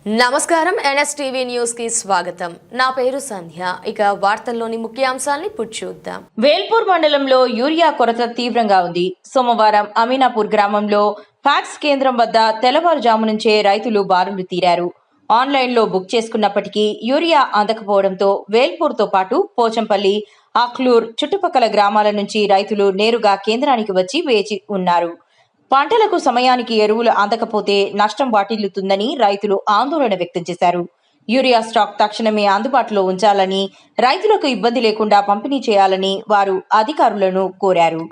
నమస్కారం NSTV news కి స్వాగతం. నా పేరు సంధ్య. ఇక వార్తల్లోని ముఖ్యాంశాలను ఇప్పుడు చూద్దాం. వేల్పూర్ మండలంలో యూరియా కొరత తీవ్రంగా ఉంది. సోమవారం అమీనాపూర్ గ్రామంలో ఫ్యాక్స్ కేంద్రం వద్ద తెల్లవారుజాము నుంచే రైతులు బారులు తీరారు. ఆన్లైన్లో బుక్ చేసుకున్నప్పటికీ యూరియా అందకపోవడంతో వేల్పూర్తో పాటు పోచంపల్లి, ఆక్లూర్ చుట్టుపక్కల గ్రామాల నుంచి రైతులు నేరుగా కేంద్రానికి వచ్చి వేచి ఉన్నారు. పంటలకు సమయానికి ఎరువులు అందకపోతే నష్టం వాటిల్లుతుందని రైతులు ఆందోళన వ్యక్తం చేశారు. యూరియా స్టాక్ తక్షణమే అందుబాటులో ఉంచాలని, రైతులకు ఇబ్బంది లేకుండా పంపిణీ చేయాలని వారు అధికారులను కోరారు.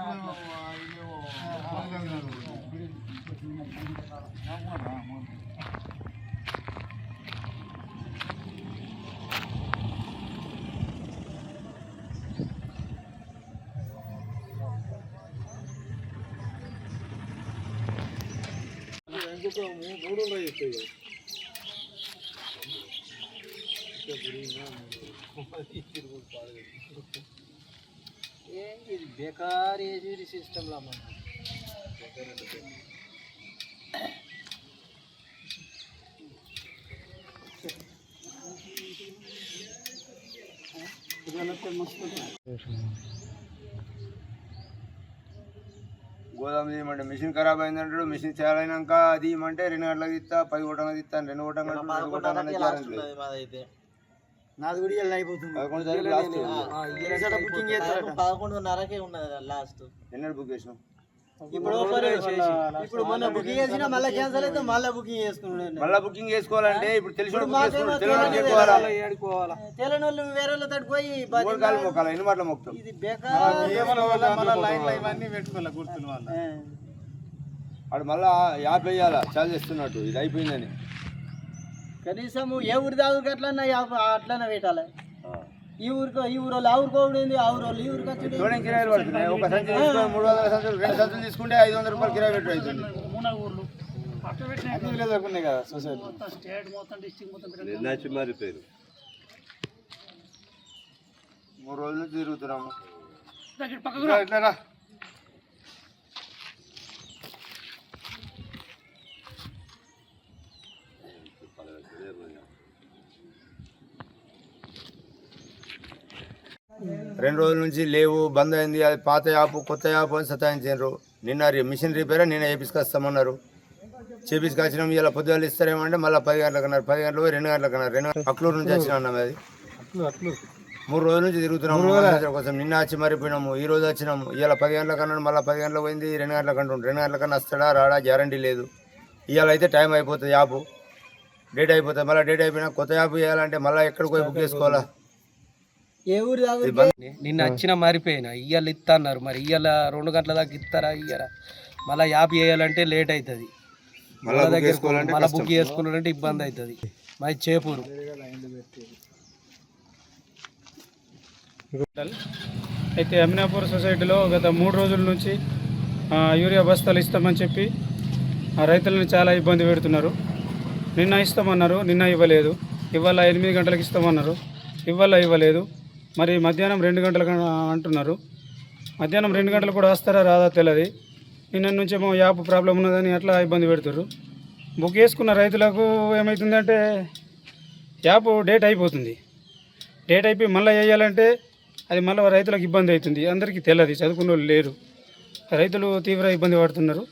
ఇది బేకార్ ఏజీ సిస్టంలో అమ్మ గోదాం తీయమంటే మిషన్ ఖరాబ్ అయిందంటాడు. మిషన్ చేయాలన్నాక అది ఇవ్వమంటే 2 గంటలకు ఇస్తా, 10 కొట్టంగా ఇస్తాను, 2 కొట్టంగా నాది కూడా ఇలా అయిపోతుంది. 11:30కే ఉన్నది లాస్ట్. ఎన్నడు బుక్ చేసినాం? ఇప్పుడు మొన్న బుకింగ్ చేసినా మళ్ళీ క్యాన్సల్ అయితే మళ్ళీ బుకింగ్ చేసుకున్నాడు. మళ్ళీ బుకింగ్ చేసుకోవాలంటే ఇప్పుడు తెలిసిన తెలియని వాళ్ళు వేరే వాళ్ళు తడిపోయి మొక్కాలి, ఎన్ని మాటలు మొక్తాం. ఇది బేకార్ గుర్తులు వాడు మళ్ళా యాప్ వేయాలా చాలా చేస్తున్నట్టు. ఇది అయిపోయిందని కనీసం ఏ ఊరి దాగురికి అట్లన్నా అట్లనే పెట్టాలి. ఈ ఊరు ఆ ఊరుకోండి, ఆ ఊరు ఈ ఊరికి వచ్చి కిరాయిలు పడుతున్నాయి. ఒక సంచి తీసుకొని 300 సంచులు, 2 సంచులు తీసుకుంటే 500 రూపాయలు కిరాయి పెట్టు అవుతుంది. కదా సొసైటీ 3 రోజుల నుంచి తిరుగుతున్నాము. ఇట్లా 2 రోజుల నుంచి లేవు, బంద్ అయింది. అది పాత యాప్ కొత్త యాప్ అని సతాయించారు. నిన్న మిషన్ రిపేర్ నిన్న చేపించుకొస్తామన్నారు. చేపించుకొచ్చినాం. ఇలా పొద్దుగాలు ఇస్తారేమంటే మళ్ళీ 10 గంటలకు అన్నారు. 10 గంటలకు 2 గంటలకు అన్నారు. అక్లూరు నుంచి వచ్చినా అన్నాం. అది 3 రోజుల నుంచి తిరుగుతున్నాము కోసం. నిన్న వచ్చి మరిపోయినాము, ఈ రోజు వచ్చినాము. ఇలా 10 గంటలకు అన్నాడు, మళ్ళీ 10 గంటలకు పోయింది. 2 గంటలకు అంటుండు. 2 గంటలకన్నా వస్తాడా రాడా గ్యారంటీ లేదు. ఇవాళ అయితే టైం అయిపోతుంది, యాప్ డేట్ అయిపోతుంది. మళ్ళీ డేట్ అయిపోయినా కొత్త యాప్ చేయాలంటే మళ్ళీ ఎక్కడికి పోయి బుక్ చేసుకోవాలా? నిన్న వచ్చిన మారిపోయినా ఇయ్యాల ఇస్తా అన్నారు. మరి ఇయ్యాల 2 గంటల దాకా ఇస్తారా? ఇయ్యారా మళ్ళీ యాప్ చేయాలంటే లేట్ అవుతుంది. మళ్ళీ బుక్ చేసుకున్నారంటే ఇబ్బంది అవుతుంది. మరి చేపూరు అయితే అమీనాపూర్ సొసైటీలో గత 3 రోజుల నుంచి యూరియా బస్తాలు ఇస్తామని చెప్పి రైతులను చాలా ఇబ్బంది పెడుతున్నారు. నిన్న ఇస్తామన్నారు, నిన్న ఇవ్వలేదు. ఇవాళ 8 గంటలకు ఇస్తామన్నారు, ఇవాళ ఇవ్వలేదు. మరి మధ్యాహ్నం 2 గంటలకు అంటున్నారు. మధ్యాహ్నం 2 గంటలు కూడా వస్తారా రాదా తెలియదు. నిన్న నుంచేమో యాప్ ప్రాబ్లం ఉన్నదని అట్లా ఇబ్బంది పెడుతున్నారు. బుక్ చేసుకున్న రైతులకు ఏమవుతుందంటే యాప్ డేట్ అయిపోతుంది. డేట్ అయిపోయి మళ్ళీ వేయాలంటే అది మళ్ళీ రైతులకు ఇబ్బంది అవుతుంది. అందరికీ తెలియదు, చదువుకున్న వాళ్ళు లేరు. రైతులు తీవ్ర ఇబ్బంది పడుతున్నారు.